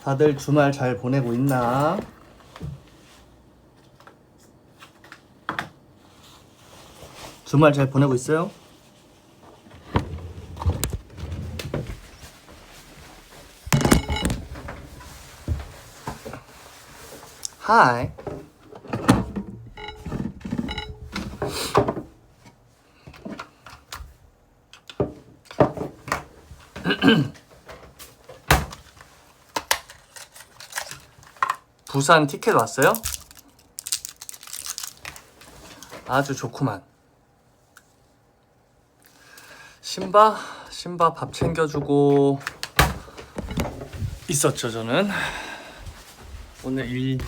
다들 주말 잘 보내고 있나? 주말 잘 보내고 있어요? 하이. 부산 티켓 왔어요? 아주 좋구만. 신바 밥 챙겨주고 있었죠. 저는 오늘 일이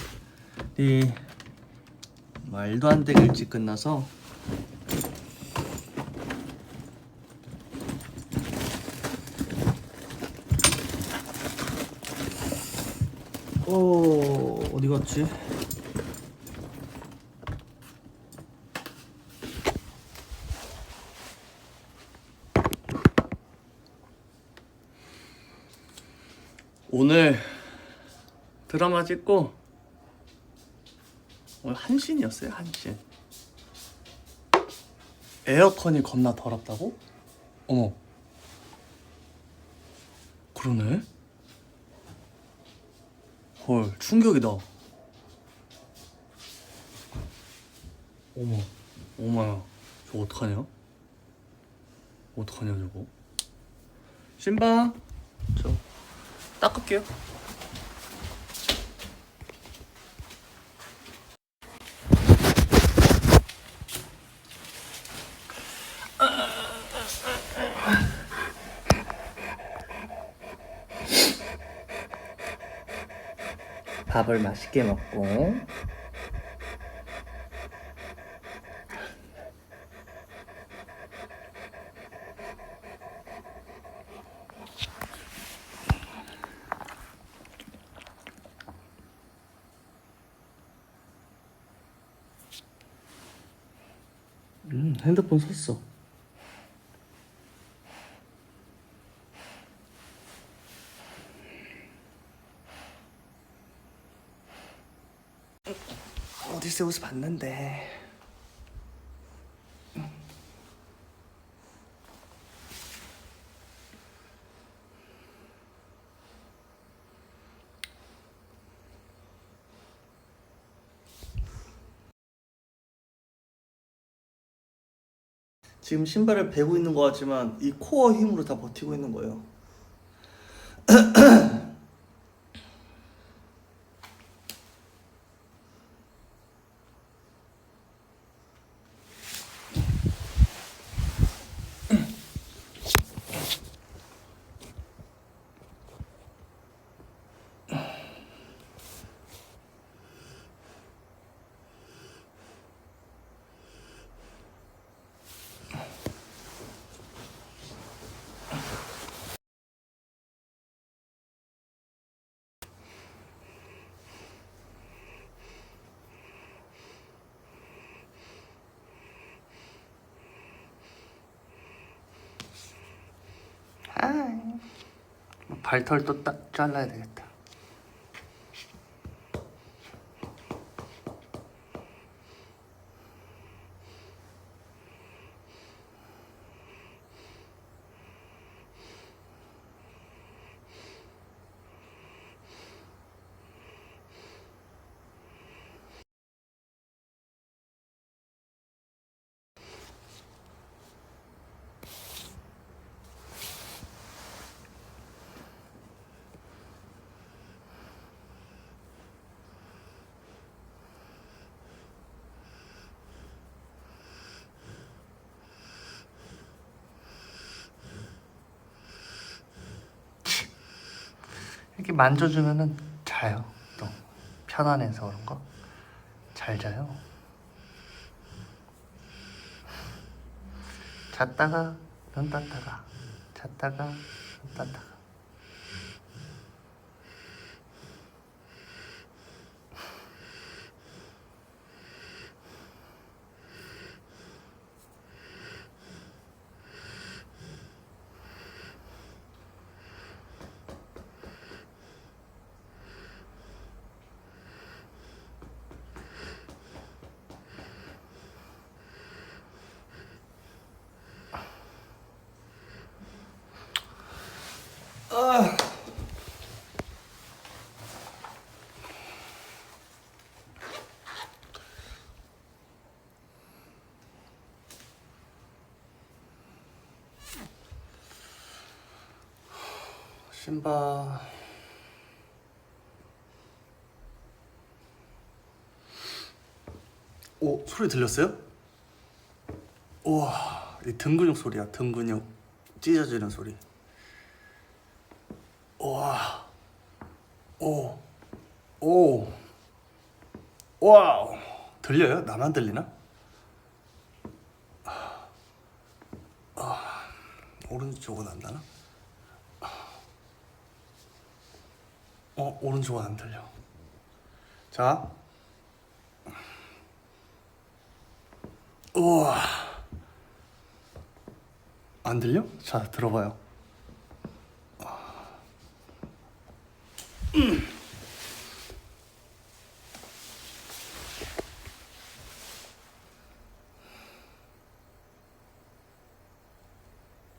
말도 안 되게 일찍 끝나서 어디 갔지? 오늘 드라마 찍고 오늘 한신이었어요. 한신. 에어컨이 겁나 더럽다고? 어머, 그러네. 헐, 충격이다. 어머, 어머야, 저거 어떡하냐? 어떡하냐 저거. 신바, 저 닦을게요. 밥을 맛있게 먹고 핸드폰 샀어. 어디서 옷을 봤는데. 지금 신발을 베고 있는 것 같지만 이 코어 힘으로 다 버티고 있는 거예요. 발털 또 딱 잘라야 되겠다. 이렇게 만져주면은 자요. 또 편안해서 그런가? 잘 자요. 잤다가 눈 떴다가 잤다가 눈 떴다가. 심바. 오, 소리 들렸어요? 우와, 이 등 근육 소리야. 등 근육 찢어지는 소리. 우와. 오. 오. 와우. 들려요? 나만 들리나? 오른쪽은 안 나나? 오른쪽은 안 들려. 자. 우와. 안 들려? 자, 들어봐요.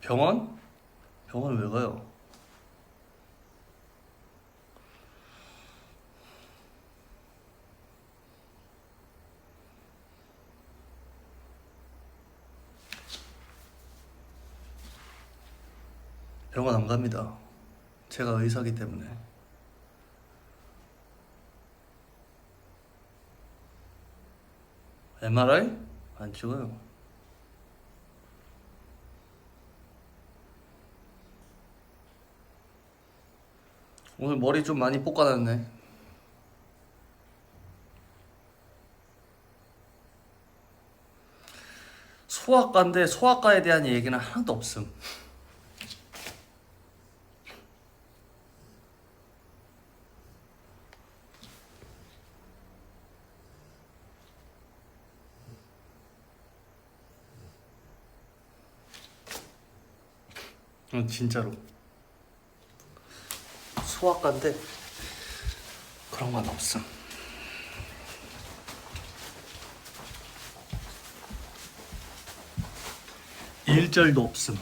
병원? 병원 왜 가요? 병원 안 갑니다. 제가 의사기 때문에. MRI? 안 찍어요. 오늘 머리 좀 많이 볶아놨네. 소아과인데 소아과에 대한 얘기는 하나도 없음. 진짜로 소아과인데 그런 건 없음. 일절도 없음.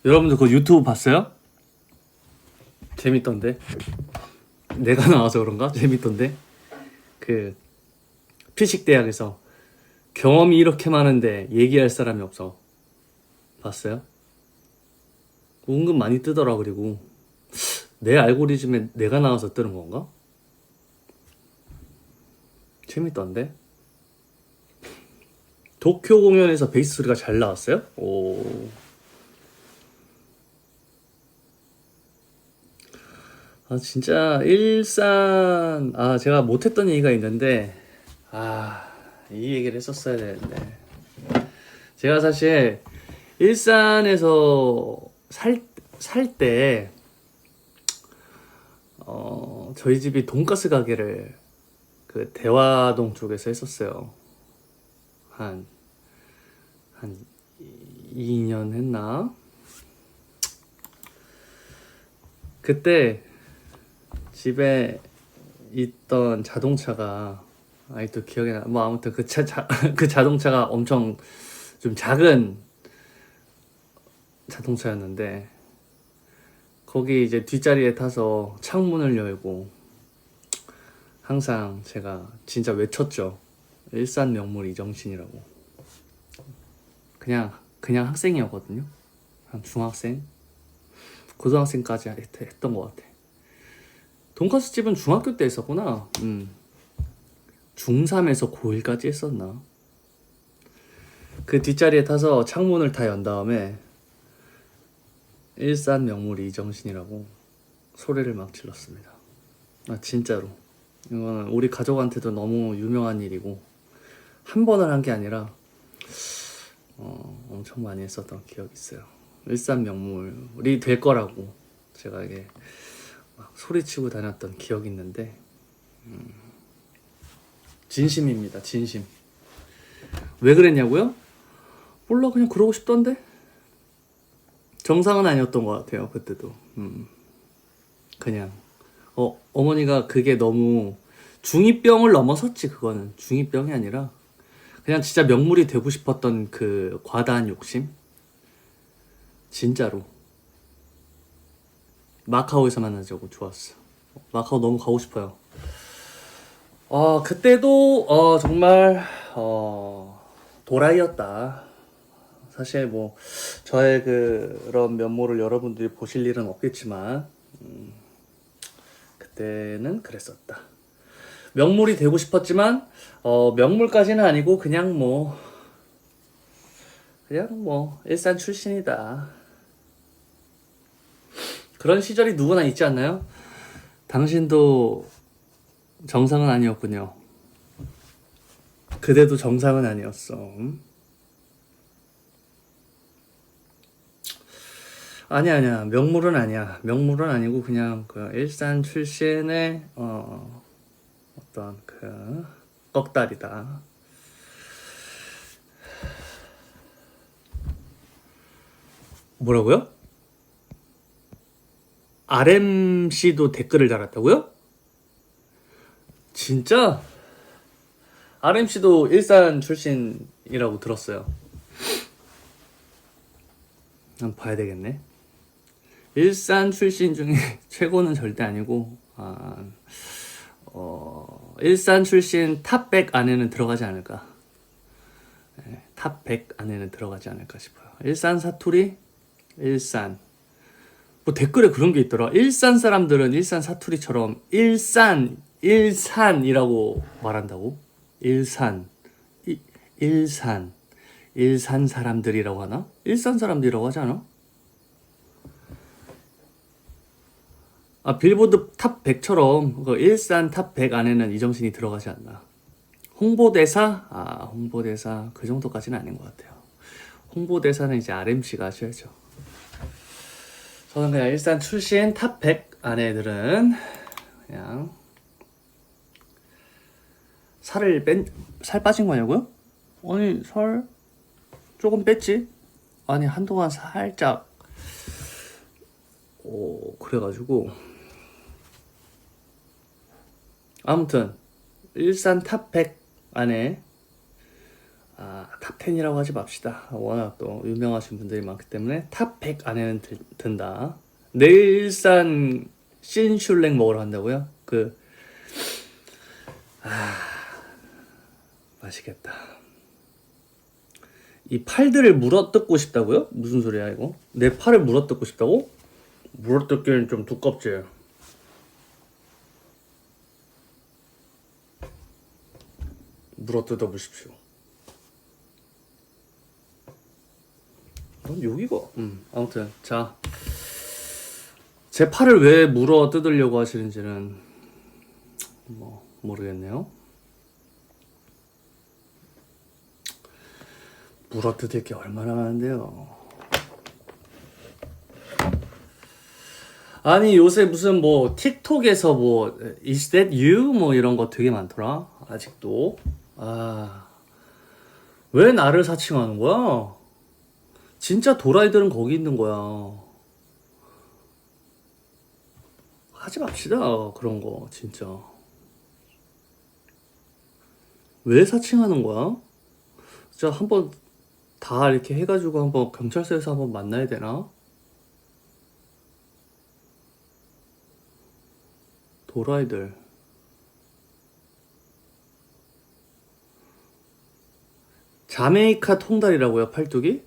여러분들 그 유튜브 봤어요? 재밌던데. 내가 나와서 그런가? 재밌던데. 그 피식대학에서 경험이 이렇게 많은데 얘기할 사람이 없어. 봤어요? 은근 많이 뜨더라. 그리고 내 알고리즘에 내가 나와서 뜨는 건가? 재밌던데. 도쿄 공연에서 베이스 소리가 잘 나왔어요? 오. 진짜 일산 제가 못했던 얘기가 있는데 이 얘기를 했었어야 되는데, 제가 사실 일산에서 살 때 저희 집이 돈가스 가게를 그 대화동 쪽에서 했었어요. 한 2년 했나? 그때 집에 있던 자동차가 아직도 기억이 나. 뭐 아무튼 그 자동차가 엄청 좀 작은 자동차였는데, 거기 이제 뒷자리에 타서 창문을 열고 항상 제가 진짜 외쳤죠. 일산 명물 이정신이라고. 그냥 학생이었거든요. 한 중학생, 고등학생까지 했던 것 같아. 돈가스 집은 중학교 때 했었구나. 중3에서 고1까지 했었나. 그 뒷자리에 타서 창문을 다 연 다음에 일산 명물 이정신이라고 소리를 막 질렀습니다. 진짜로 이거는 우리 가족한테도 너무 유명한 일이고, 한 번을 한 게 아니라 엄청 많이 했었던 기억이 있어요. 일산 명물이 될 거라고 제가 이게 막 소리치고 다녔던 기억이 있는데 진심입니다. 진심. 왜 그랬냐고요? 몰라, 그냥 그러고 싶던데. 정상은 아니었던 것 같아요 그때도. 그냥 어머니가 그게 너무 중2병을 넘어섰지. 그거는 중2병이 아니라 그냥 진짜 명물이 되고 싶었던 그 과다한 욕심. 진짜로 마카오에서 만나자고. 좋았어. 마카오 너무 가고 싶어요. 그때도 정말 도라이였다. 사실 뭐 저의 그런 면모를 여러분들이 보실 일은 없겠지만 그때는 그랬었다. 명물이 되고 싶었지만 명물까지는 아니고 그냥 뭐 일산 출신이다. 그런 시절이 누구나 있지 않나요? 당신도 정상은 아니었군요. 그대도 정상은 아니었어. 아니야. 명물은 아니야. 명물은 아니고 그냥 그 일산 출신의 어떤 그 꺽다리다. 뭐라고요? RMC도 댓글을 달았다고요? 진짜? RMC도 일산 출신이라고 들었어요. 한번 봐야 되겠네. 일산 출신 중에 최고는 절대 아니고 일산 출신 탑 100 안에는 들어가지 않을까. 네, 탑 100 안에는 들어가지 않을까 싶어요. 일산 사투리? 일산. 뭐 댓글에 그런 게 있더라. 일산 사람들은 일산 사투리처럼 일산이라고 말한다고? 일산 사람들이라고 하나? 일산 사람들이라고 하지 않아? 빌보드 탑 100처럼 그 일산 탑 100 안에는 이정신이 들어가지 않나. 홍보대사? 홍보대사 그 정도까지는 아닌 것 같아요. 홍보대사는 이제 RMC가 하셔야죠. 저는 그냥 일산 출신 탑 100 안에 들은 그냥 살 빠진 거냐고요? 아니, 살 조금 뺐지? 아니, 한동안 살짝 그래가지고 아무튼 일산 탑 100 안에 탑 10이라고 하지 맙시다. 워낙 또 유명하신 분들이 많기 때문에 탑 100 안에는 든다. 내일 일산 신슐랭 먹으러 간다고요? 맛있겠다. 이 팔들을 물어뜯고 싶다고요? 무슨 소리야 이거? 내 팔을 물어뜯고 싶다고? 물어뜯기는 좀 두껍지. 물어뜯어 보십시오. 여기가 아무튼 자, 제 팔을 왜 물어 뜯으려고 하시는지는 모르겠네요. 물어 뜯을 게 얼마나 많은데요. 아니 요새 무슨 틱톡에서 Is that you? 이런 거 되게 많더라. 아직도. 왜 나를 사칭하는 거야? 진짜 도라이들은 거기 있는 거야. 하지 맙시다 그런 거 진짜. 왜 사칭하는 거야? 진짜 한번 다 이렇게 해가지고 한번 경찰서에서 한번 만나야 되나? 도라이들. 자메이카 통달이라고요, 팔뚝이?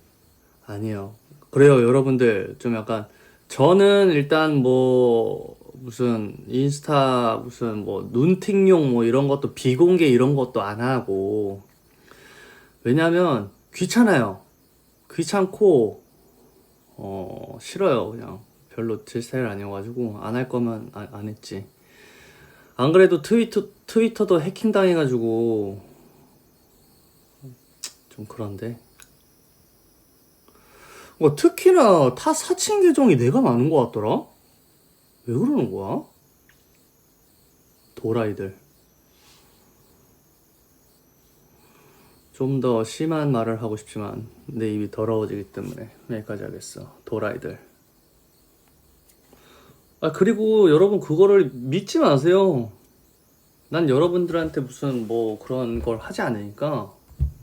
아니요. 그래요, 여러분들. 좀 약간, 저는 일단 무슨, 인스타, 무슨, 눈팅용 이런 것도 비공개 이런 것도 안 하고. 왜냐면, 귀찮아요. 귀찮고, 싫어요, 그냥. 별로 제 스타일 아니어가지고, 안 할 거면 안 했지. 안 그래도 트위터도 해킹 당해가지고 좀 그런데 특히나 타 사칭 계정이 내가 많은 것 같더라? 왜 그러는 거야? 도라이들. 좀 더 심한 말을 하고 싶지만 내 입이 더러워지기 때문에 여기까지 하겠어. 도라이들. 그리고 여러분 그거를 믿지 마세요. 난 여러분들한테 무슨 뭐 그런 걸 하지 않으니까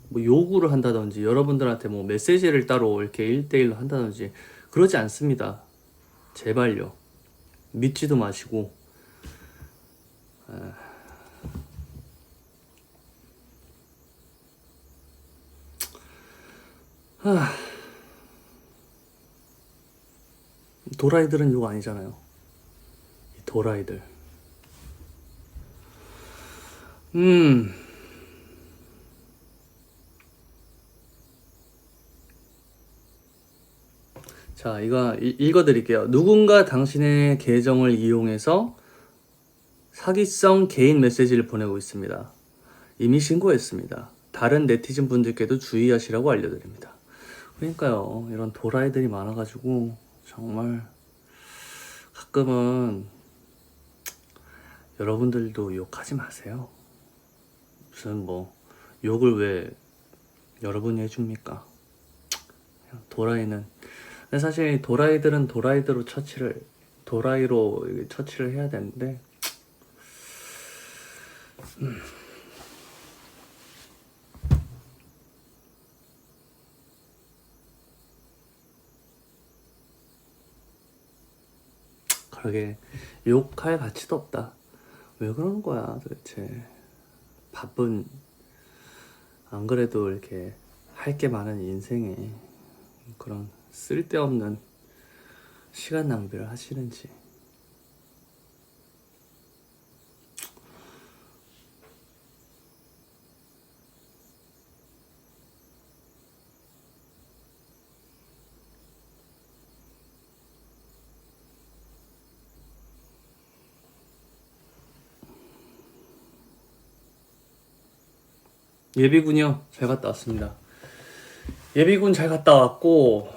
뭐 요구를 한다든지 여러분들한테 뭐 메시지를 따로 이렇게 1대1로 한다든지 그러지 않습니다. 제발요. 믿지도 마시고. 도라이들은 욕 아니잖아요. 이 도라이들. 자, 이거 읽어드릴게요. 누군가 당신의 계정을 이용해서 사기성 개인 메시지를 보내고 있습니다. 이미 신고했습니다. 다른 네티즌 분들께도 주의하시라고 알려드립니다. 그러니까요, 이런 도라이들이 많아가지고 정말 가끔은 여러분들도 욕하지 마세요. 무슨 뭐 욕을 왜 여러분이 해줍니까? 그냥 도라이는. 근데 사실 도라이들은 도라이로 처치를 해야 되는데 그러게 욕할 가치도 없다. 왜 그러는 거야 도대체. 바쁜, 안 그래도 이렇게 할 게 많은 인생에 그런 쓸데없는 시간 낭비를 하시는지. 예비군이요. 잘 갔다 왔습니다. 예비군 잘 갔다 왔고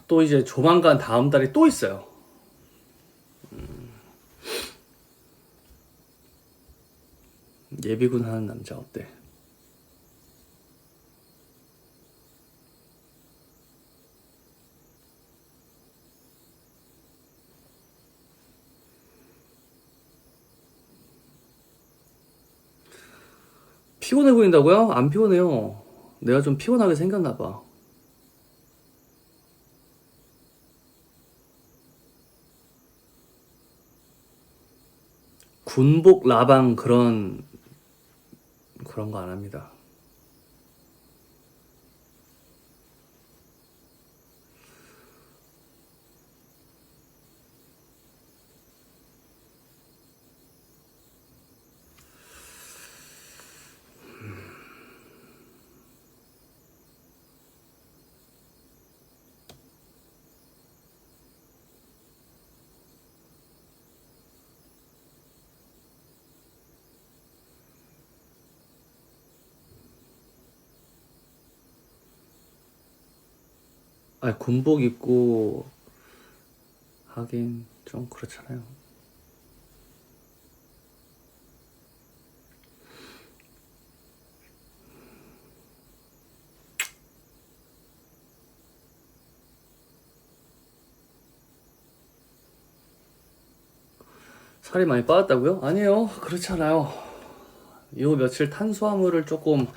또 이제 조만간 다음 달에 또 있어요. 예비군 하는 남자 어때? 피곤해 보인다고요? 안 피곤해요. 내가 좀 피곤하게 생겼나 봐. 군복 라방 그런 거 안 합니다. 군복 입고 하긴 좀 그렇잖아요. 살이 많이 빠졌다고요? 아니에요. 그렇지 않아요. 요 며칠 탄수화물을 조금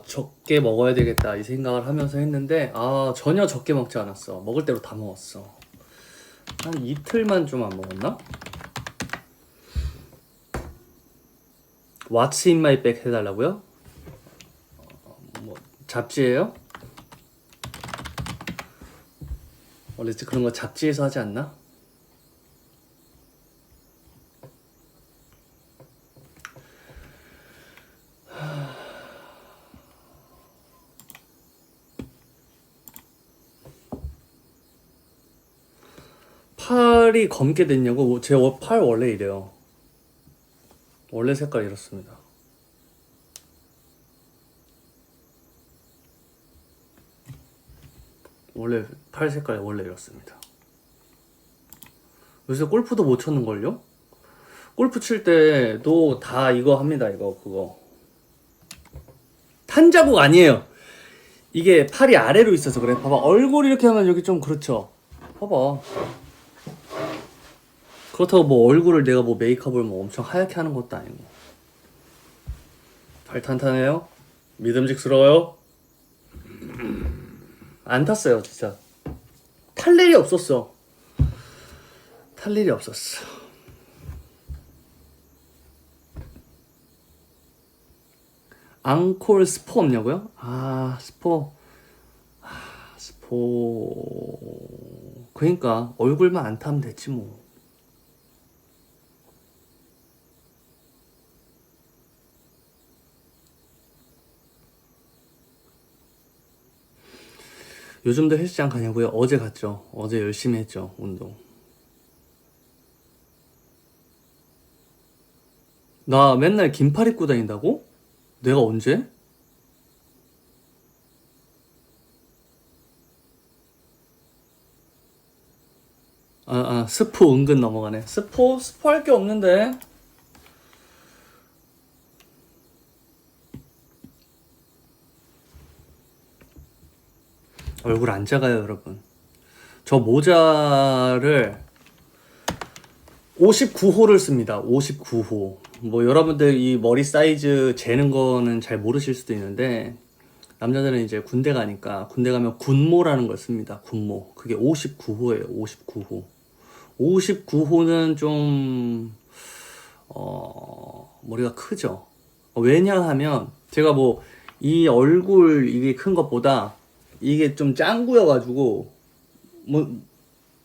적게 먹어야 되겠다 이 생각을 하면서 했는데 전혀 적게 먹지 않았어. 먹을 대로 다 먹었어. 한 이틀만 좀 안 먹었나? What's in my bag 해달라고요? 뭐 잡지예요? 원래 그런 거 잡지에서 하지 않나? 팔이 검게 됐냐고? 제 팔 원래 이래요. 원래 색깔 이렇습니다. 원래 팔 색깔이 원래 이렇습니다. 요새 골프도 못 쳤는걸요? 골프 칠 때도 다 이거 합니다. 이거 그거 탄자국 아니에요. 이게 팔이 아래로 있어서 그래. 봐봐, 얼굴 이렇게 하면 여기 좀 그렇죠. 봐봐. 그렇다고 뭐 얼굴을 내가 뭐 메이크업을 뭐 엄청 하얗게 하는 것도 아니고. 발 탄탄해요? 믿음직스러워요? 안 탔어요, 진짜. 탈 일이 없었어. 탈 일이 없었어. 앙콜 스포 없냐고요? 스포. 스포. 그러니까 얼굴만 안 타면 됐지 뭐. 요즘도 헬스장 가냐고요? 어제 갔죠. 어제 열심히 했죠, 운동. 나 맨날 긴팔 입고 다닌다고? 내가 언제? 스포 은근 넘어가네. 스포 할 게 없는데. 얼굴 안 작아요, 여러분. 저 모자를 59호를 씁니다. 59호. 뭐 여러분들 이 머리 사이즈 재는 거는 잘 모르실 수도 있는데, 남자들은 이제 군대 가니까 군대 가면 군모라는 걸 씁니다. 군모. 그게 59호예요. 59호. 59호는 좀 머리가 크죠. 왜냐하면 제가 뭐 이 얼굴 이게 큰 것보다 이게 좀 짱구여가지고 뭐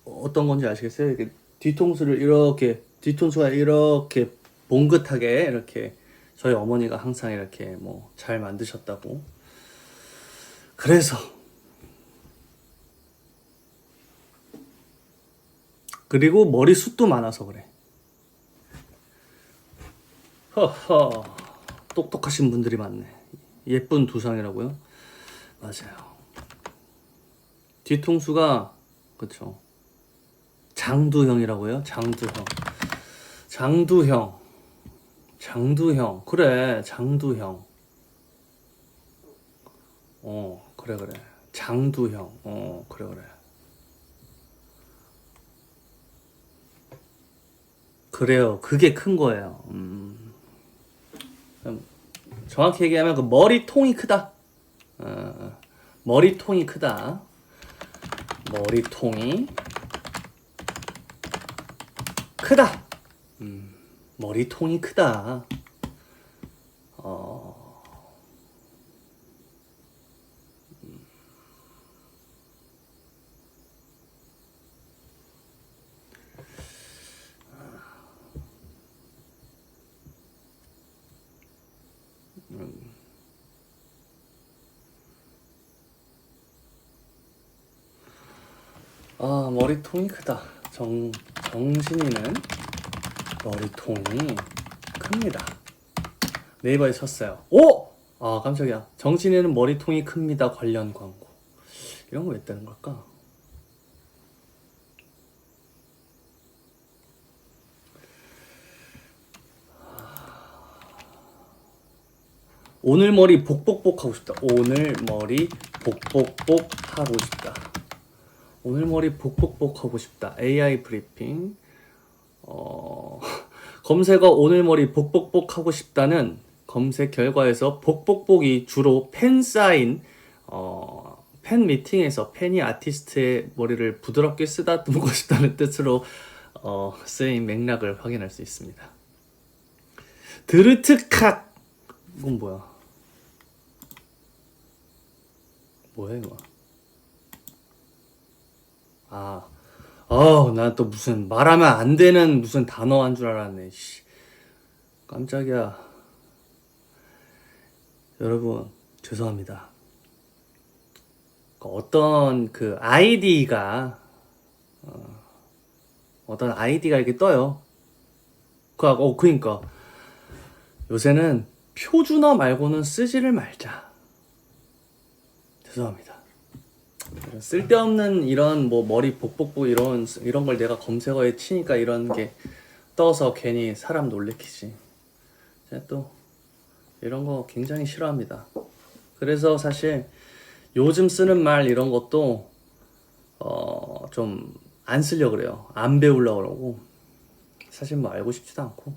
어떤 건지 아시겠어요? 이렇게 뒤통수를 이렇게 뒤통수가 이렇게 봉긋하게 이렇게 저희 어머니가 항상 이렇게 뭐 잘 만드셨다고. 그래서 그리고 머리숱도 많아서 그래. 허허, 똑똑하신 분들이 많네. 예쁜 두상이라고요? 맞아요. 뒤통수가 그쵸. 장두형이라고요? 장두형. 장두형. 그래, 장두형. 그래. 장두형. 그래. 그래요. 그게 큰 거예요. 정확히 얘기하면 그 머리통이 크다. 머리통이 크다. 머리통이 크다. 머리통이 크다. 머리통이 크다. 정신이는 머리통이 큽니다. 네이버에 쳤어요. 오! 깜짝이야. 정신이는 머리통이 큽니다. 관련 광고. 이런 거 왜 뜨는 걸까? 오늘 머리 복복복 하고 싶다. 오늘 머리 복복복 하고 싶다. 오늘 머리 복복복 하고 싶다. AI 브리핑. 검색어 오늘 머리 복복복 하고 싶다는 검색 결과에서 복복복이 주로 팬 사인, 팬 미팅에서 팬이 아티스트의 머리를 부드럽게 쓰다듬고 싶다는 뜻으로 쓰인 맥락을 확인할 수 있습니다. 드르트칵. 이건 뭐야? 뭐야 이거? 나 또 무슨 말하면 안 되는 무슨 단어 한 줄 알았네. 씨. 깜짝이야. 여러분, 죄송합니다. 어떤 아이디가 이렇게 떠요. 그니까. 요새는 표준어 말고는 쓰지를 말자. 죄송합니다. 쓸데없는 이런 뭐 머리 복복부 이런 걸 내가 검색어에 치니까 이런 게 떠서 괜히 사람 놀래키지. 제가 또 이런 거 굉장히 싫어합니다. 그래서 사실 요즘 쓰는 말 이런 것도 좀 안 쓰려고 그래요. 안 배우려고 그러고 사실 뭐 알고 싶지도 않고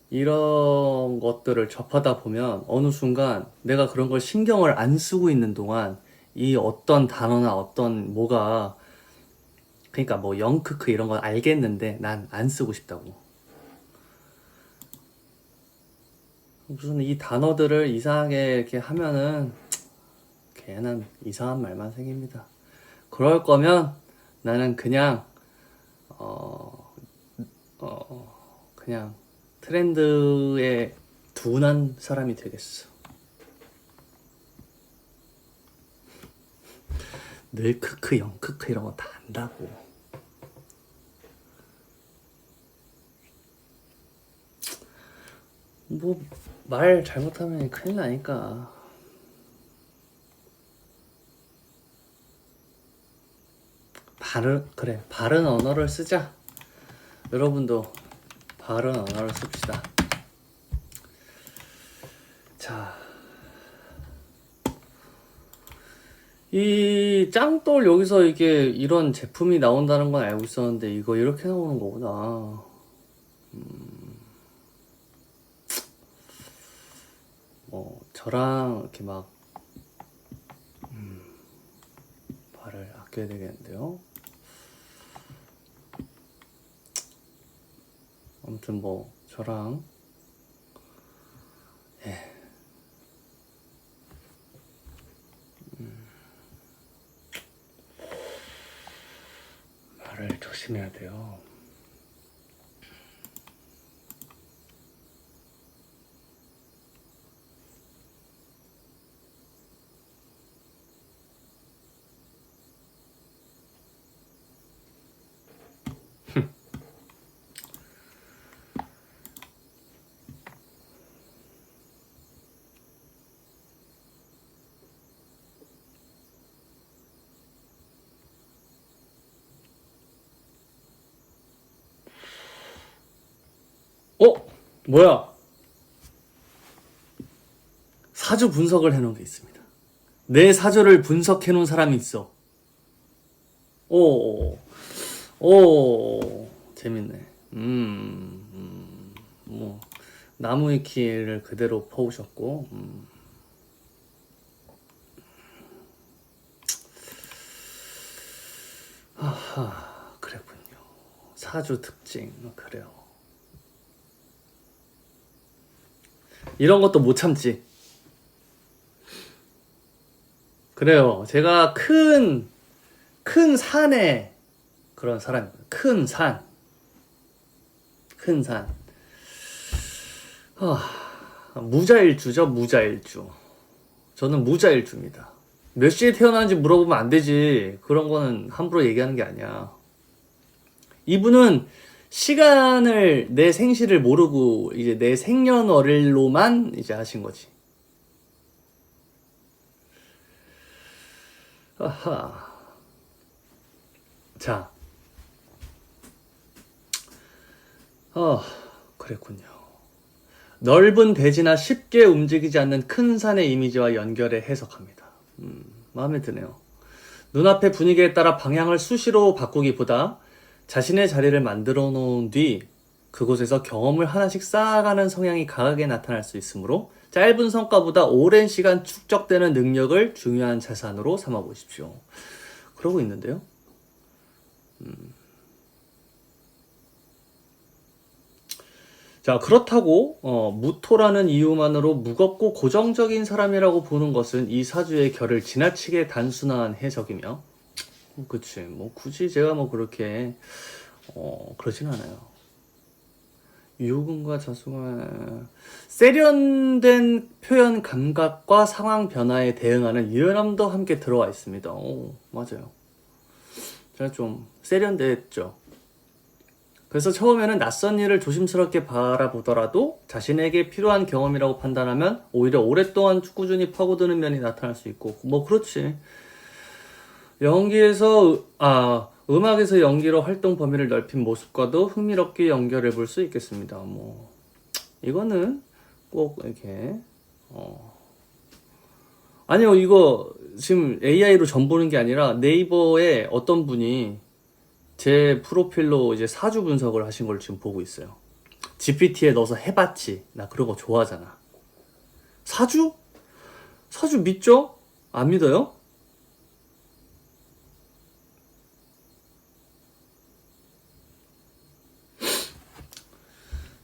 이런 것들을 접하다 보면 어느 순간 내가 그런 걸 신경을 안 쓰고 있는 동안 이 어떤 단어나 어떤 뭐가 그러니까 뭐 영크크 이런 건 알겠는데 난 안 쓰고 싶다고. 무슨 이 단어들을 이상하게 이렇게 하면은 괜한 이상한 말만 생깁니다. 그럴 거면 나는 그냥 그냥 트렌드에 둔한 사람이 되겠어. 늘 크크 영크크 이런 거 다 안다고. 뭐 말 잘못하면 큰일 나니까. 바른 언어를 쓰자. 여러분도 바른 언어를 씁시다. 자, 이 짱돌 여기서 이게 이런 제품이 나온다는 건 알고 있었는데 이거 이렇게 나오는 거구나. 뭐 저랑 이렇게 막 발을 아껴야 되겠는데요. 아무튼 뭐 저랑 말을 조심해야 돼요. 뭐야? 사주 분석을 해놓은 게 있습니다. 내 사주를 분석해 놓은 사람이 있어. 오, 재밌네. 뭐 나무의 키를 그대로 퍼오셨고, 아하, 그랬군요. 사주 특징, 그래요. 이런 것도 못 참지. 그래요. 제가 큰 산에 그런 사람입니다. 큰 산. 무자일주죠, 무자일주. 저는 무자일주입니다. 몇 시에 태어났는지 물어보면 안 되지. 그런 거는 함부로 얘기하는 게 아니야. 이분은 시간을, 내 생시를 모르고 이제 내 생년월일로만 이제 하신 거지. 아하. 자. 그랬군요. 넓은 대지나 쉽게 움직이지 않는 큰 산의 이미지와 연결해 해석합니다. 마음에 드네요. 눈앞의 분위기에 따라 방향을 수시로 바꾸기보다 자신의 자리를 만들어 놓은 뒤 그곳에서 경험을 하나씩 쌓아가는 성향이 강하게 나타날 수 있으므로 짧은 성과보다 오랜 시간 축적되는 능력을 중요한 자산으로 삼아 보십시오. 그러고 있는데요. 자, 그렇다고 무토라는 이유만으로 무겁고 고정적인 사람이라고 보는 것은 이 사주의 결을 지나치게 단순한 해석이며, 그치, 뭐 굳이 제가 뭐 그렇게 그러진 않아요. 유금과 자수가 세련된 표현 감각과 상황 변화에 대응하는 유연함도 함께 들어와 있습니다. 맞아요. 제가 좀 세련됐죠. 그래서 처음에는 낯선 일을 조심스럽게 바라보더라도 자신에게 필요한 경험이라고 판단하면 오히려 오랫동안 꾸준히 파고드는 면이 나타날 수 있고, 뭐 그렇지. 음악에서 연기로 활동 범위를 넓힌 모습과도 흥미롭게 연결해 볼 수 있겠습니다. 뭐 이거는 꼭 이렇게 아니요, 이거 지금 AI로 전 보는 게 아니라 네이버에 어떤 분이 제 프로필로 이제 사주 분석을 하신 걸 지금 보고 있어요. GPT에 넣어서 해봤지. 나 그런 거 좋아하잖아. 사주? 사주 믿죠? 안 믿어요?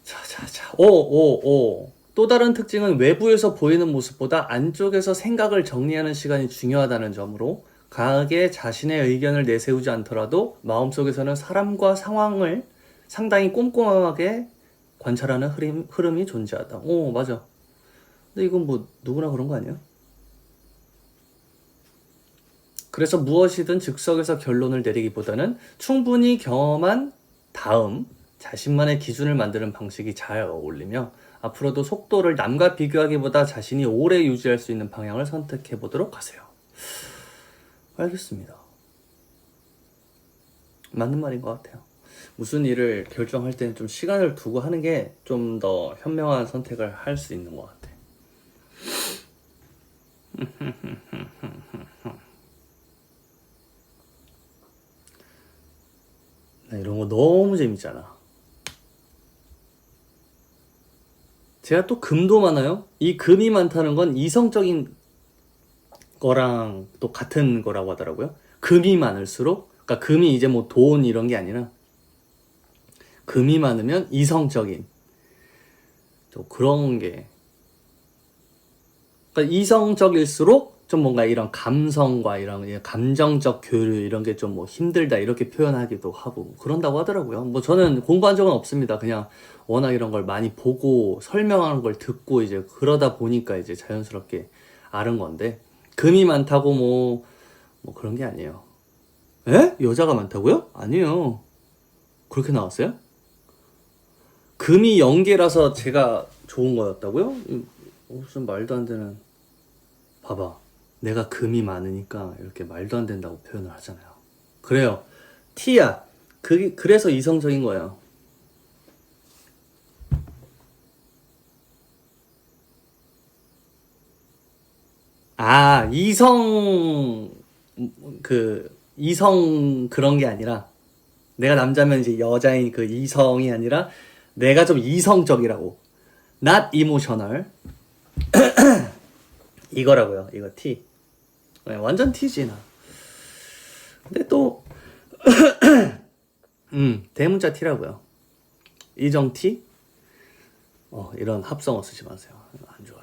자. 또 다른 특징은 외부에서 보이는 모습보다 안쪽에서 생각을 정리하는 시간이 중요하다는 점으로 강하게 자신의 의견을 내세우지 않더라도 마음속에서는 사람과 상황을 상당히 꼼꼼하게 관찰하는 흐름이 존재하다. 오, 맞아. 근데 이건 뭐 누구나 그런 거 아니야? 그래서 무엇이든 즉석에서 결론을 내리기보다는 충분히 경험한 다음 자신만의 기준을 만드는 방식이 잘 어울리며 앞으로도 속도를 남과 비교하기보다 자신이 오래 유지할 수 있는 방향을 선택해 보도록 하세요. 알겠습니다. 맞는 말인 것 같아요. 무슨 일을 결정할 때는 좀 시간을 두고 하는 게 좀 더 현명한 선택을 할 수 있는 것 같아. 나 이런 거 너무 재밌잖아. 제가 또 금도 많아요. 이 금이 많다는 건 이성적인 거랑 또 같은 거라고 하더라고요. 금이 많을수록, 그러니까 금이 이제 뭐 돈 이런 게 아니라 금이 많으면 이성적인 또 그런 게, 그러니까 이성적일수록 좀 뭔가 이런 감성과 이런 감정적 교류 이런 게 좀 뭐 힘들다 이렇게 표현하기도 하고 그런다고 하더라고요. 뭐 저는 공부한 적은 없습니다. 그냥 워낙 이런 걸 많이 보고 설명하는 걸 듣고 이제 그러다 보니까 이제 자연스럽게 아는 건데, 금이 많다고 뭐 그런 게 아니에요. 에? 여자가 많다고요? 아니에요. 그렇게 나왔어요? 금이 0개라서 제가 좋은 거였다고요? 무슨 말도 안 되는. 봐봐. 내가 금이 많으니까 이렇게 말도 안 된다고 표현을 하잖아요. 그래요. T야. 그래서 이성적인 거예요. 아, 이성 그런 게 아니라, 내가 남자면 이제 여자인 그 이성이 아니라, 내가 좀 이성적이라고. Not emotional. 이거라고요. 이거 T. 네, 완전 T지, 나. 근데 또, 대문자 T라고요. 이정 T? 이런 합성어 쓰지 마세요. 안 좋아요.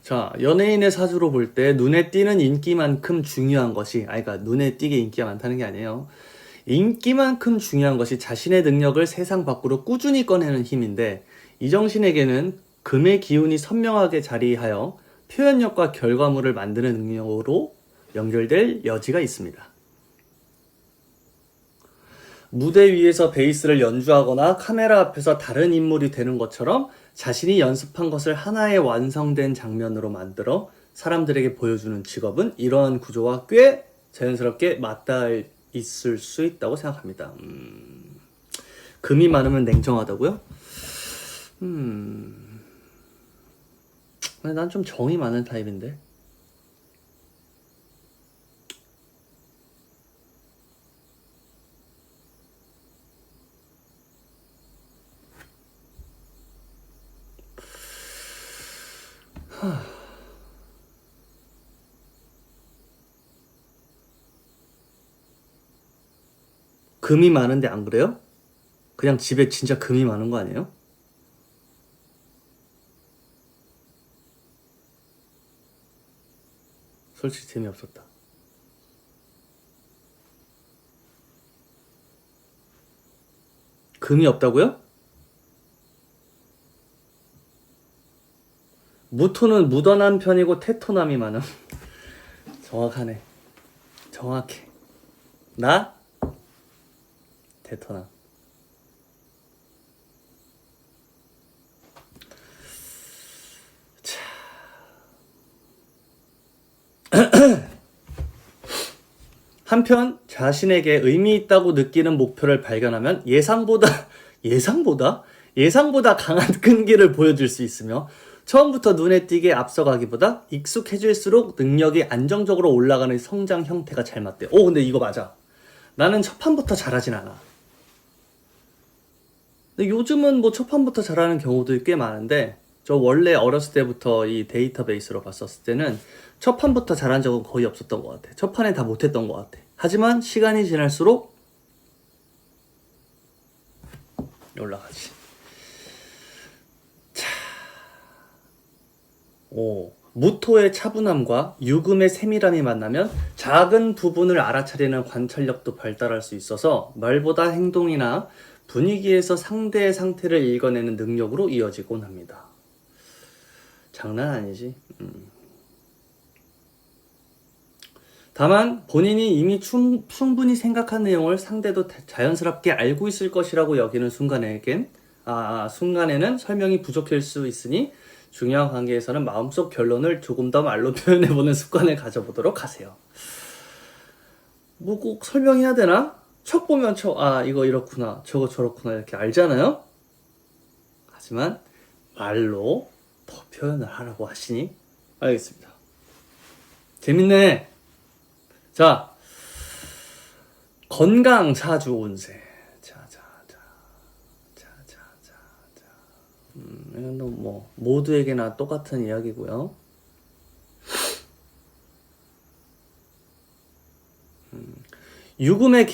자, 연예인의 사주로 볼 때 눈에 띄는 인기만큼 중요한 것이, 그러니까 눈에 띄게 인기가 많다는 게 아니에요. 인기만큼 중요한 것이 자신의 능력을 세상 밖으로 꾸준히 꺼내는 힘인데, 이정신에게는 금의 기운이 선명하게 자리하여 표현력과 결과물을 만드는 능력으로 연결될 여지가 있습니다. 무대 위에서 베이스를 연주하거나 카메라 앞에서 다른 인물이 되는 것처럼 자신이 연습한 것을 하나의 완성된 장면으로 만들어 사람들에게 보여주는 직업은 이러한 구조와 꽤 자연스럽게 맞닿아 있을 수 있다고 생각합니다. 금이 많으면 냉정하다고요? 근데 난 좀 정이 많은 타입인데. 금이 많은데 안 그래요? 그냥 집에 진짜 금이 많은 거 아니에요? 솔직히 재미없었다. 금이 없다고요? 무토는 무던한 편이고 테토남이 많음. 정확하네. 정확해. 나 데터남. 자. 한편 자신에게 의미 있다고 느끼는 목표를 발견하면 예상보다 강한 끈기를 보여줄 수 있으며 처음부터 눈에 띄게 앞서가기보다 익숙해질수록 능력이 안정적으로 올라가는 성장 형태가 잘 맞대요. 근데 이거 맞아. 나는 첫 판부터 잘하진 않아. 근데 요즘은 뭐 첫 판부터 잘하는 경우도 꽤 많은데 저 원래 어렸을 때부터 이 데이터베이스로 봤었을 때는 첫 판부터 잘한 적은 거의 없었던 것 같아. 첫 판에 다 못했던 것 같아. 하지만 시간이 지날수록 올라가지. 자, 무토의 차분함과 유금의 세밀함이 만나면 작은 부분을 알아차리는 관찰력도 발달할 수 있어서 말보다 행동이나 분위기에서 상대의 상태를 읽어내는 능력으로 이어지곤 합니다. 장난 아니지. 다만 본인이 이미 충분히 생각한 내용을 상대도 자연스럽게 알고 있을 것이라고 여기는 순간에는 설명이 부족할 수 있으니 중요한 관계에서는 마음속 결론을 조금 더 말로 표현해보는 습관을 가져보도록 하세요. 뭐 꼭 설명해야 되나? 척 보면 이거 이렇구나, 저거 저렇구나 이렇게 알잖아요? 하지만 말로 더 표현을 하라고 하시니 알겠습니다. 재밌네. 자, 건강 사주 운세. 이건 뭐 모두에게나 똑같은 이야기고요. 유금의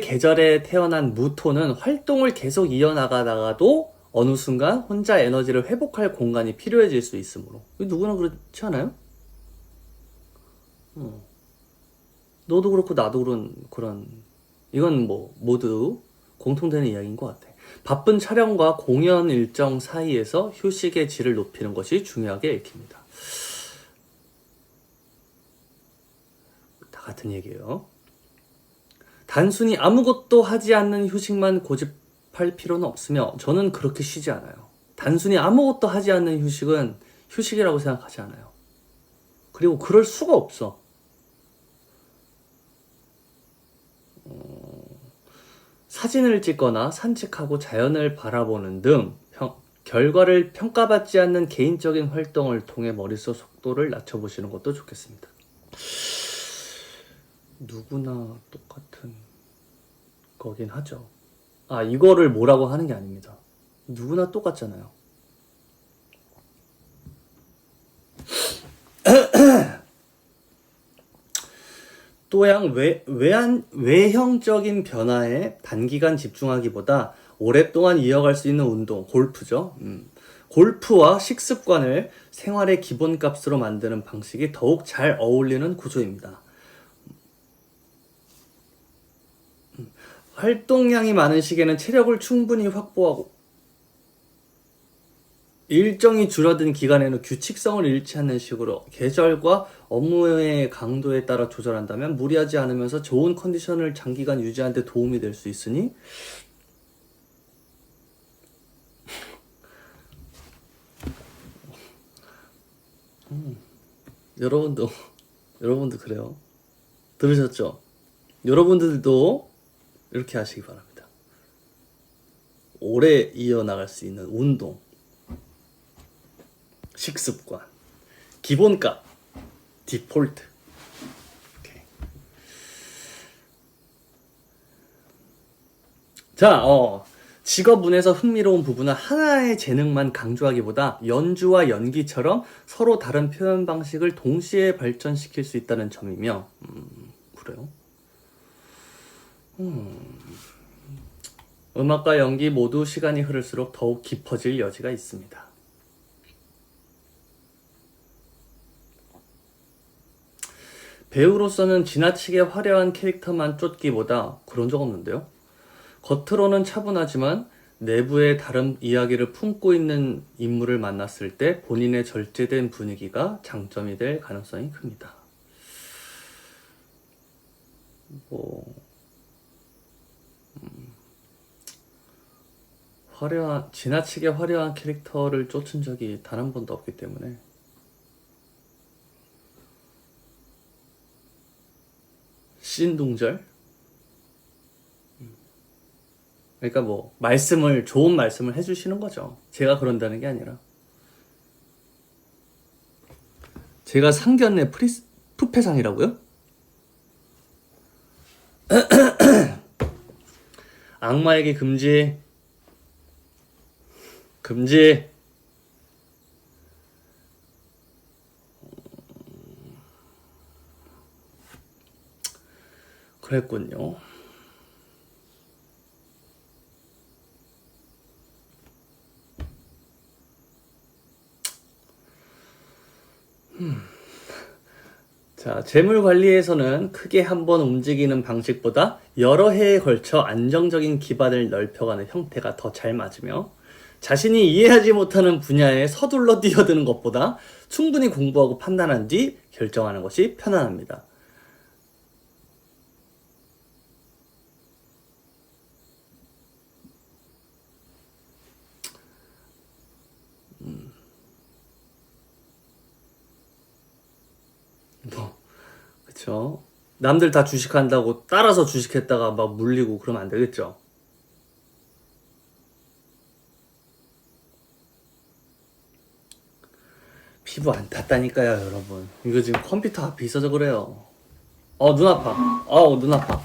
계절에 태어난 무토는 활동을 계속 이어나가다가도 어느 순간 혼자 에너지를 회복할 공간이 필요해질 수 있으므로. 누구나 그렇지 않아요? 너도 그렇고 나도 그런 이건 뭐 모두 공통되는 이야기인 것 같아. 바쁜 촬영과 공연 일정 사이에서 휴식의 질을 높이는 것이 중요하게 읽힙니다. 다 같은 얘기예요. 단순히 아무것도 하지 않는 휴식만 고집할 필요는 없으며 저는 그렇게 쉬지 않아요. 단순히 아무것도 하지 않는 휴식은 휴식이라고 생각하지 않아요. 그리고 그럴 수가 없어. 사진을 찍거나 산책하고 자연을 바라보는 등 결과를 평가받지 않는 개인적인 활동을 통해 머릿속 속도를 낮춰보시는 것도 좋겠습니다. 누구나 똑같은 거긴 하죠. 이거를 뭐라고 하는 게 아닙니다. 누구나 똑같잖아요. 또한 외형적인 변화에 단기간 집중하기보다 오랫동안 이어갈 수 있는 운동, 골프죠. 골프와 식습관을 생활의 기본값으로 만드는 방식이 더욱 잘 어울리는 구조입니다. 활동량이 많은 시기에는 체력을 충분히 확보하고 일정이 줄어든 기간에는 규칙성을 잃지 않는 식으로 계절과 업무의 강도에 따라 조절한다면 무리하지 않으면서 좋은 컨디션을 장기간 유지하는 데 도움이 될 수 있으니 여러분도 그래요. 들으셨죠? 여러분들도 이렇게 하시기 바랍니다. 오래 이어나갈 수 있는 운동, 식습관, 기본값, 디폴트. 오케이. 자, 직업운에서 흥미로운 부분은 하나의 재능만 강조하기보다 연주와 연기처럼 서로 다른 표현 방식을 동시에 발전시킬 수 있다는 점이며, 그래요? 음악과 연기 모두 시간이 흐를수록 더욱 깊어질 여지가 있습니다. 배우로서는 지나치게 화려한 캐릭터만 쫓기보다 그런 적 없는데요. 겉으로는 차분하지만 내부에 다른 이야기를 품고 있는 인물을 만났을 때 본인의 절제된 분위기가 장점이 될 가능성이 큽니다. 뭐 지나치게 화려한 캐릭터를 쫓은 적이 단 한 번도 없기 때문에. 신동절? 그러니까 뭐 좋은 말씀을 해주시는 거죠. 제가 그런다는 게 아니라. 제가 상견례 푸페상이라고요? 악마에게 금지. 금지. 그랬군요. 자, 재물 관리에서는 크게 한번 움직이는 방식보다 여러 해에 걸쳐 안정적인 기반을 넓혀가는 형태가 더 잘 맞으며, 자신이 이해하지 못하는 분야에 서둘러 뛰어드는 것보다 충분히 공부하고 판단한 뒤 결정하는 것이 편안합니다. 뭐, 그쵸? 남들 다 주식한다고 따라서 주식했다가 막 물리고 그러면 안 되겠죠? 피부 안 탔다니까요, 여러분. 이거 지금 컴퓨터 앞에 있어서 그래요. 눈 아파. 눈 아파.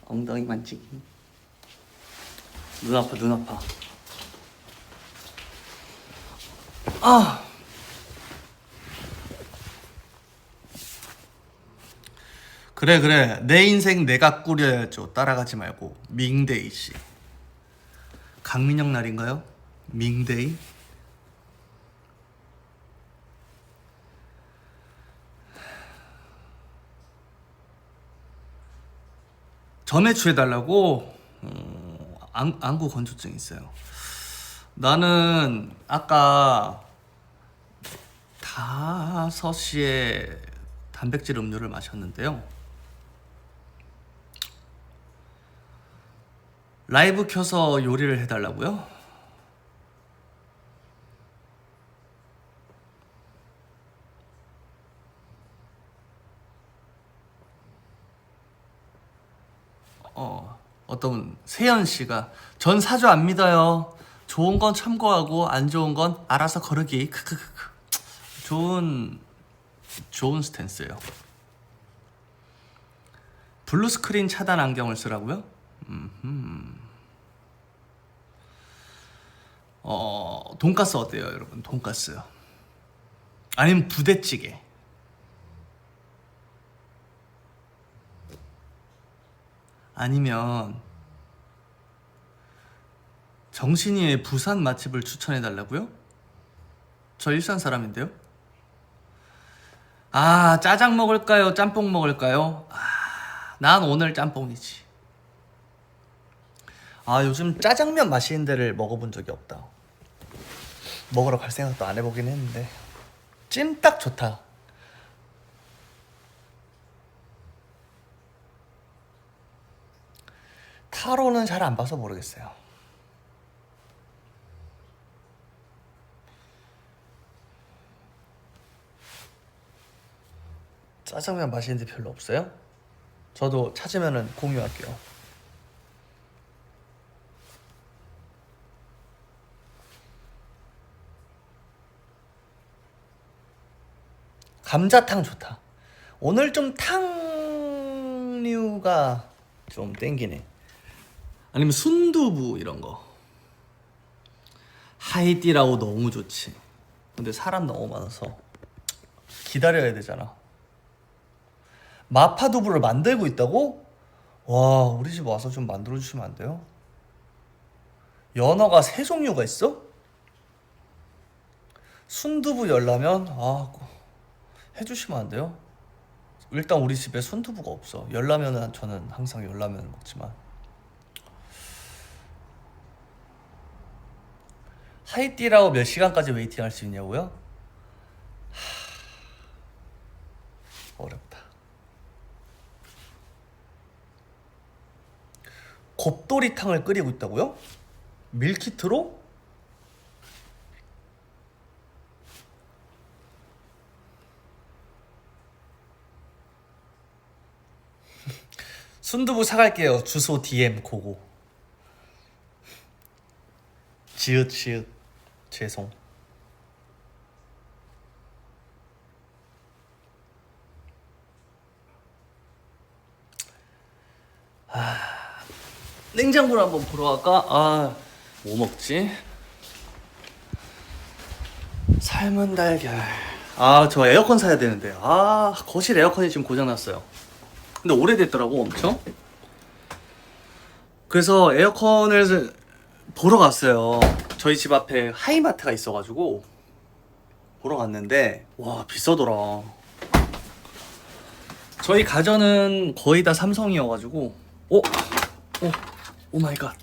엉덩이 만지기. 눈 아파, 눈 아파. 그래, 그래. 내 인생 내가 꾸려야죠. 따라가지 말고. 밍데이 씨. 강민영 날인가요? 밍데이? 점액추해달라고? 안구 건조증 있어요. 나는 아까 5시에 단백질 음료를 마셨는데요. 라이브 켜서 요리를 해달라고요? 어떤 세연 씨가 전 사주 안 믿어요. 좋은 건 참고하고 안 좋은 건 알아서 거르기. 크크크크. 좋은 스탠스예요. 블루 스크린 차단 안경을 쓰라고요? 돈가스 어때요, 여러분? 돈가스. 아니면 부대찌개. 아니면 정신이의 부산 맛집을 추천해 달라고요? 저 일산 사람인데요. 짜장 먹을까요? 짬뽕 먹을까요? 난 오늘 짬뽕이지. 요즘 짜장면 맛있는 데를 먹어본 적이 없다. 먹으러 갈 생각도 안 해보긴 했는데 찜닭 좋다. 타로는 잘 안 봐서 모르겠어요. 짜장면 맛있는 데 별로 없어요? 저도 찾으면은 공유할게요. 감자탕 좋다. 오늘 좀 탕류가 좀 땡기네. 아니면 순두부 이런 거. 하이디라오 너무 좋지. 근데 사람 너무 많아서 기다려야 되잖아. 마파두부를 만들고 있다고? 와, 우리 집 와서 좀 만들어 주시면 안 돼요? 연어가 3종류가 있어? 순두부 열라면 해주시면 안 돼요? 일단 우리 집에 순두부가 없어. 열라면은 저는 항상 열라면을 먹지만 하이띠라고 몇 시간까지 웨이팅 할 수 있냐고요? 어렵다. 곱돌이탕을 끓이고 있다고요? 밀키트로? 순두부 사갈게요. 주소 DM 고고. 지읒 죄송. 냉장고를 한번 보러 갈까? 뭐 먹지? 삶은 달걀. 저 에어컨 사야 되는데. 거실 에어컨이 지금 고장났어요. 근데 오래됐더라고, 엄청. 그래서 에어컨을 보러 갔어요. 저희 집 앞에 하이마트가 있어가지고 보러 갔는데 와, 비싸더라. 저희 가전은 거의 다 삼성이어가지고 오 마이 갓.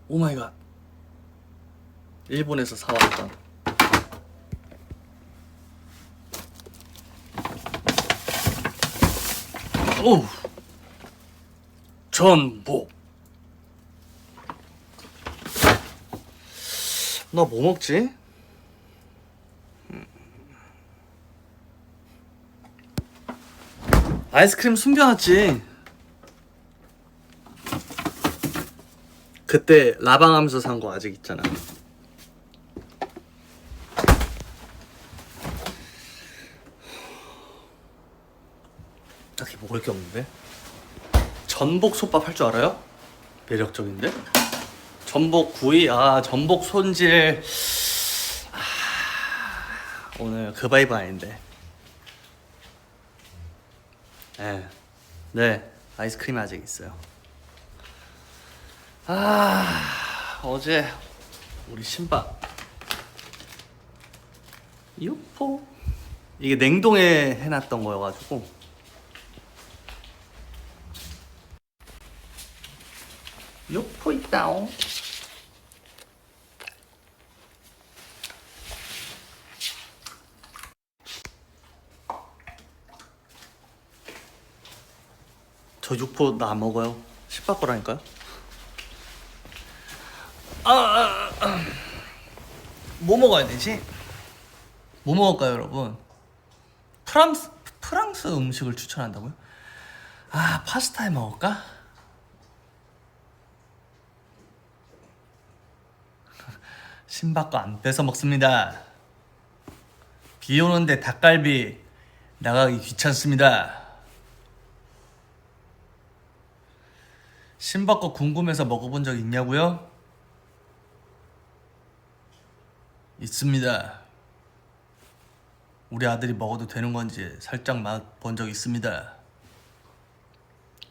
오 마이 갓. 일본에서 사왔던 전복. 나 뭐 먹지? 아이스크림 숨겨놨지. 그때 라방하면서 산 거 아직 있잖아. 딱히 먹을 게 없는데. 전복 솥밥 할 줄 알아요? 매력적인데? 전복 구이, 전복 손질. 오늘 그 바이브 아닌데. 네, 아이스크림이 아직 있어요. 어제 우리 신박 요포, 이게 냉동에 해놨던 거여가지고 요포 있다오. 저 육포 나 안 먹어요. 신박 거라니까요. 뭐 먹어야 되지? 뭐 먹을까요, 여러분? 프랑스 음식을 추천한다고요? 파스타에 먹을까? 신박 거 안 뺏어 먹습니다. 비 오는데 닭갈비 나가기 귀찮습니다. 신박 거 궁금해서 먹어본 적 있냐고요? 있습니다. 우리 아들이 먹어도 되는 건지 살짝 맛 본 적 있습니다.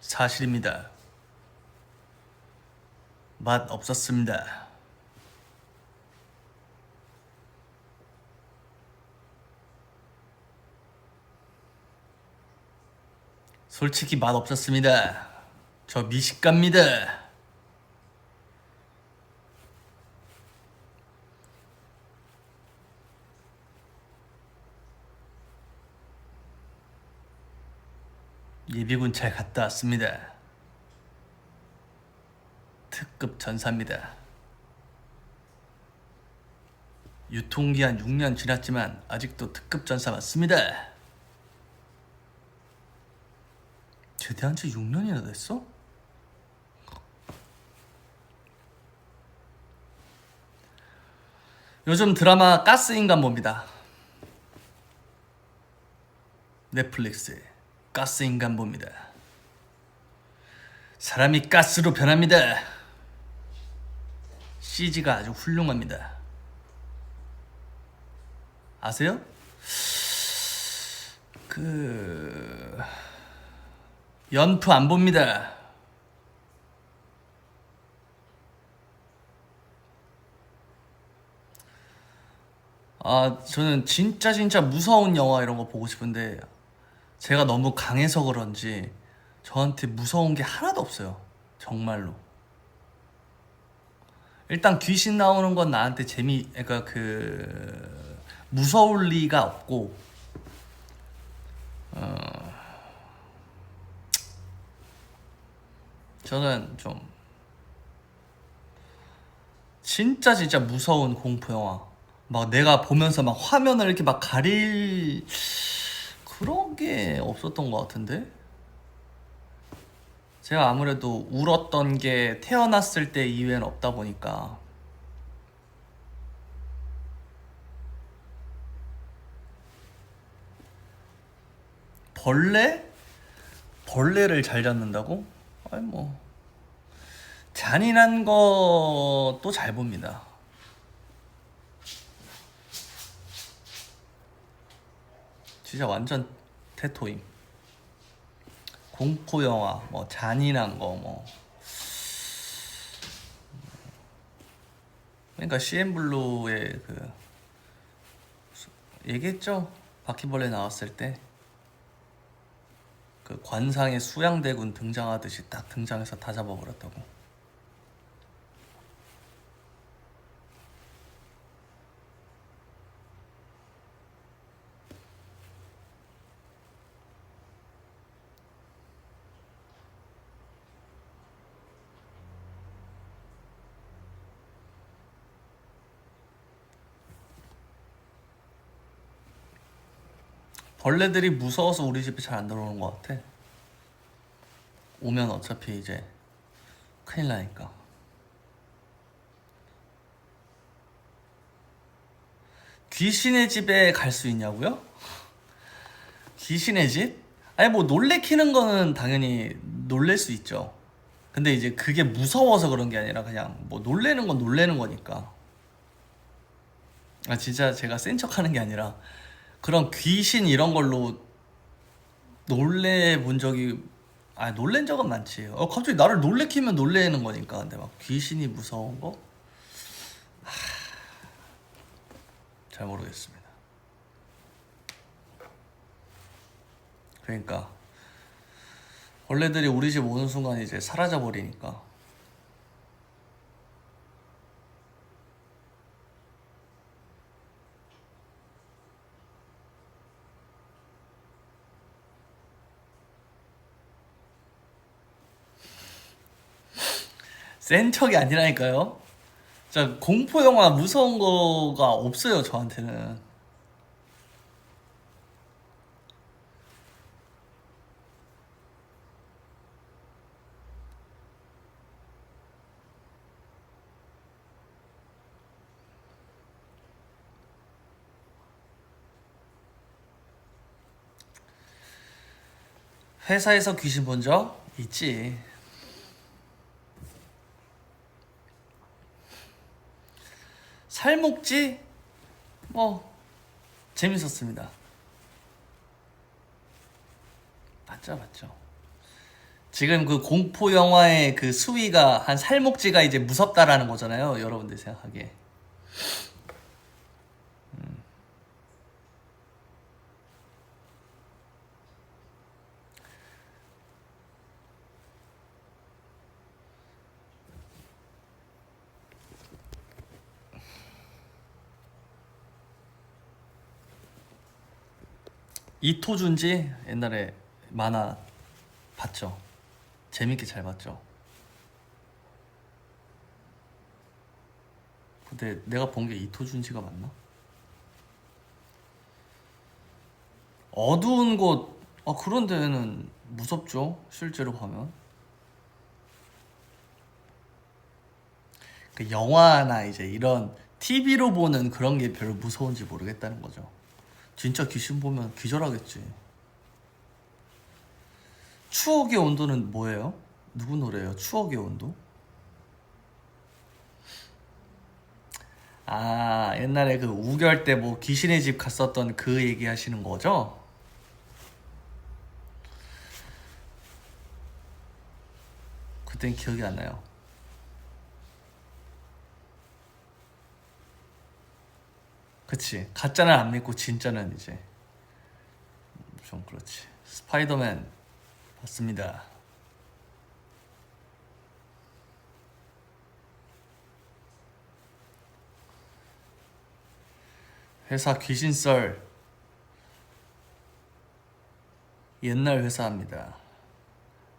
사실입니다. 맛 없었습니다. 솔직히 맛 없었습니다. 저 미식가입니다. 예비군 잘 갔다 왔습니다. 특급 전사입니다. 유통기한 6년 지났지만 아직도 특급 전사 맞습니다. 제대한 지 6년이나 됐어? 요즘 드라마 가스인간 봅니다. 넷플릭스에 가스인간 봅니다. 사람이 가스로 변합니다. CG가 아주 훌륭합니다. 아세요? 연프 안 봅니다. 저는 진짜 무서운 영화 이런 거 보고 싶은데 제가 너무 강해서 그런지 저한테 무서운 게 하나도 없어요. 정말로. 일단 귀신 나오는 건 나한테 그러니까 무서울 리가 없고, 저는 좀 진짜 무서운 공포 영화, 막 내가 보면서 막 화면을 이렇게 막 가릴 그런 게 없었던 것 같은데. 제가 아무래도 울었던 게 태어났을 때 이후에는 없다 보니까. 벌레? 벌레를 잘 잡는다고? 아니 뭐 잔인한 것도 잘 봅니다. 진짜 완전 테토임. 공포 영화, 뭐 잔인한 거, 뭐. 그러니까 CN블루의 얘기했죠. 바퀴벌레 나왔을 때 그 관상의 수양대군 등장하듯이 딱 등장해서 다 잡아버렸다고. 벌레들이 무서워서 우리 집에 잘 안 들어오는 것 같아. 오면 어차피 이제 큰일 나니까. 귀신의 집에 갈 수 있냐고요? 귀신의 집? 아니 뭐 놀래키는 거는 당연히 놀랄 수 있죠. 근데 이제 그게 무서워서 그런 게 아니라 그냥 뭐 놀래는 건 놀래는 거니까. 아 진짜 제가 센 척하는 게 아니라 그런 귀신 이런 걸로 놀래 본 적이, 아 놀란 적은 많지. 갑자기 나를 놀래키면 놀래는 거니까. 근데 막 귀신이 무서운 거? 잘 모르겠습니다. 그러니까 벌레들이 우리 집 오는 순간 이제 사라져 버리니까. 센 척이 아니라니까요. 자, 공포 영화 무서운 거가 없어요, 저한테는. 회사에서 귀신 본 적 있지. 살목지? 뭐 재밌었습니다. 맞죠. 지금 그 공포 영화의 그 수위가 한 살목지가 이제 무섭다라는 거잖아요, 여러분들 생각하기에. 이토준지 옛날에 만화 봤죠. 재밌게 잘 봤죠. 근데 내가 본 게 이토준지가 맞나? 어두운 곳, 그런 데는 무섭죠. 실제로 가면. 그 영화나 이제 이런 TV로 보는 그런 게 별로 무서운지 모르겠다는 거죠. 진짜 귀신 보면 기절하겠지. 추억의 온도는 뭐예요? 누구 노래예요? 추억의 온도? 아, 옛날에 그 우결 때 뭐 귀신의 집 갔었던 그 얘기 하시는 거죠? 그땐 기억이 안 나요. 그치. 가짜는 안 믿고 진짜는 이제 좀 그렇지. 스파이더맨 봤습니다. 회사 귀신썰. 옛날 회사입니다.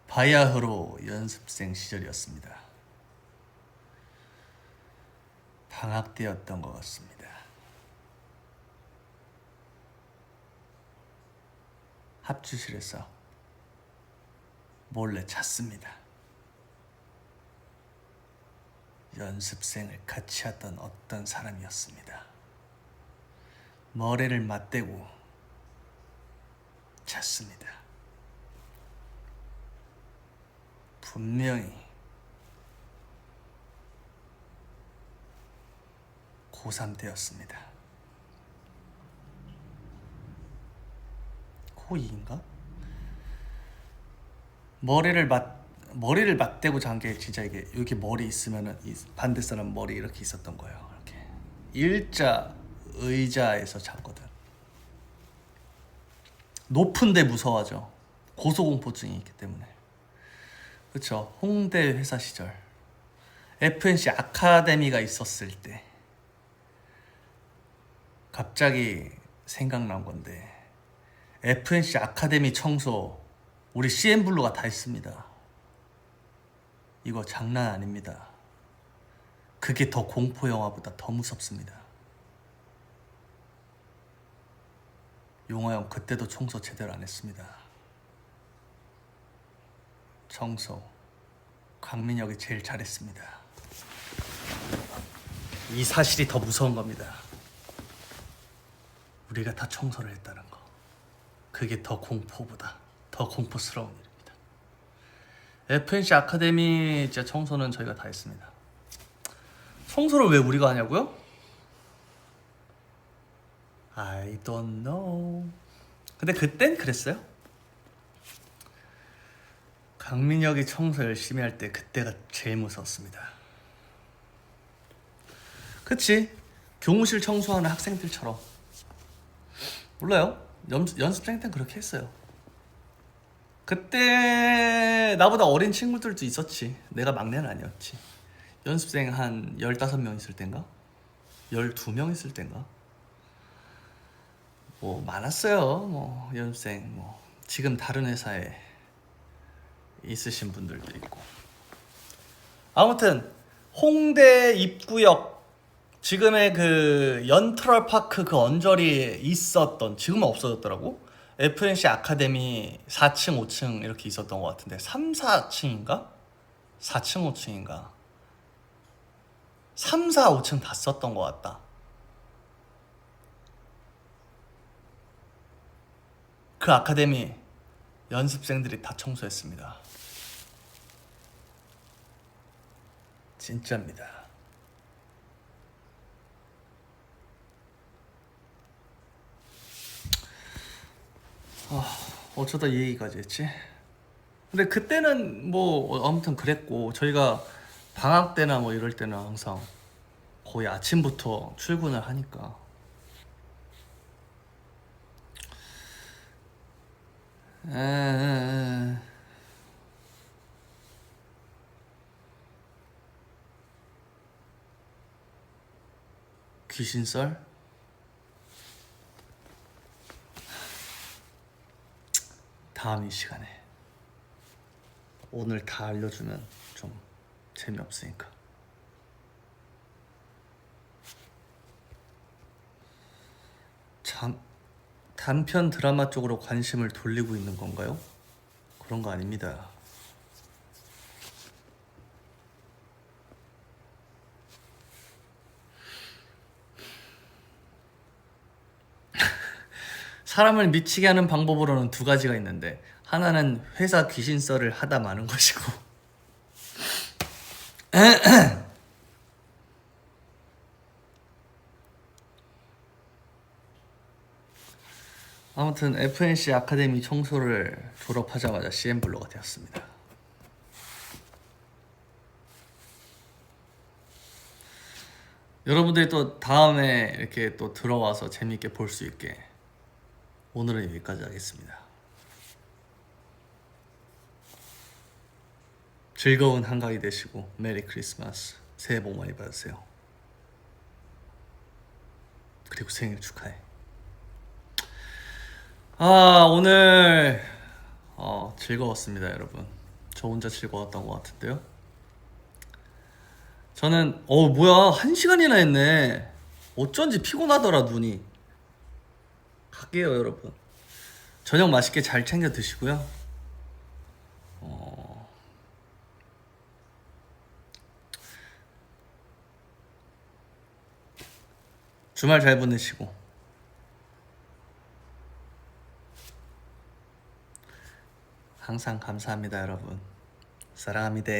바야흐로 연습생 시절이었습니다. 방학 때였던 것 같습니다. 합주실에서 몰래 잤습니다. 연습생을 같이 하던 어떤 사람이었습니다. 머리를 맞대고 잤습니다. 분명히 고3 때였습니다. 고2인가? 머리를 맞대고 잔 게 진짜 이게 여기 머리 있으면은 이 반대 사람 머리 이렇게 있었던 거예요. 이렇게 일자 의자에서 잤거든. 높은데 무서워하죠. 고소공포증이 있기 때문에. 그렇죠. 홍대 회사 시절 FNC 아카데미가 있었을 때 갑자기 생각난 건데 FNC 아카데미 청소 우리 CN블루가 다 했습니다. 이거 장난 아닙니다. 그게 더 공포 영화보다 더 무섭습니다. 용화 형 그때도 청소 제대로 안 했습니다. 청소 강민혁이 제일 잘했습니다. 이 사실이 더 무서운 겁니다. 우리가 다 청소를 했다는 거. 그게 더 공포보다 더 공포스러운 일입니다. FNC 아카데미 진짜 청소는 저희가 다 했습니다. 청소를 왜 우리가 하냐고요? I don't know. 근데 그땐 그랬어요. 강민혁이 청소 열심히 할 때 그때가 제일 무서웠습니다. 그치? 교무실 청소하는 학생들처럼. 몰라요? 연습생 땐 그렇게 했어요. 그때 나보다 어린 친구들도 있었지. 내가 막내는 아니었지. 연습생 한 15명 있을 땐가? 12명 있을 땐가? 뭐 많았어요. 뭐 연습생 뭐 지금 다른 회사에 있으신 분들도 있고. 아무튼 홍대 입구역 지금의 그 연트럴파크 그 언저리에 있었던, 지금은 없어졌더라고. FNC 아카데미 4층 5층 이렇게 있었던 것 같은데 3, 4층인가? 4층 5층인가? 3, 4, 5층 다 썼던 것 같다. 그 아카데미 연습생들이 다 청소했습니다. 진짜입니다. 어쩌다 이 얘기까지 했지? 근데 그때는 뭐 아무튼 그랬고, 저희가 방학 때나 뭐 이럴 때는 항상 거의 아침부터 출근을 하니까. 귀신썰? 다음 이 시간에. 오늘 다 알려주면 좀 재미없으니까. 단편 드라마 쪽으로 관심을 돌리고 있는 건가요? 그런 거 아닙니다. 사람을 미치게 하는 방법으로는 두 가지가 있는데, 하나는 회사 귀신썰을 하다 마는 것이고 아무튼 FNC 아카데미 청소를 졸업하자마자 CN블루가 되었습니다. 여러분들이 또 다음에 이렇게 또 들어와서 재미있게 볼 수 있게 오늘은 여기까지 하겠습니다. 즐거운 한가위 되시고 메리 크리스마스, 새해 복 많이 받으세요. 그리고 생일 축하해. 아, 오늘 즐거웠습니다, 여러분. 저 혼자 즐거웠던 것 같은데요. 저는 뭐야, 1시간이나 했네. 어쩐지 피곤하더라, 눈이. 갈게요, 여러분. 저녁 맛있게 잘 챙겨 드시고요. 주말 잘 보내시고. 항상 감사합니다, 여러분. 사랑합니다.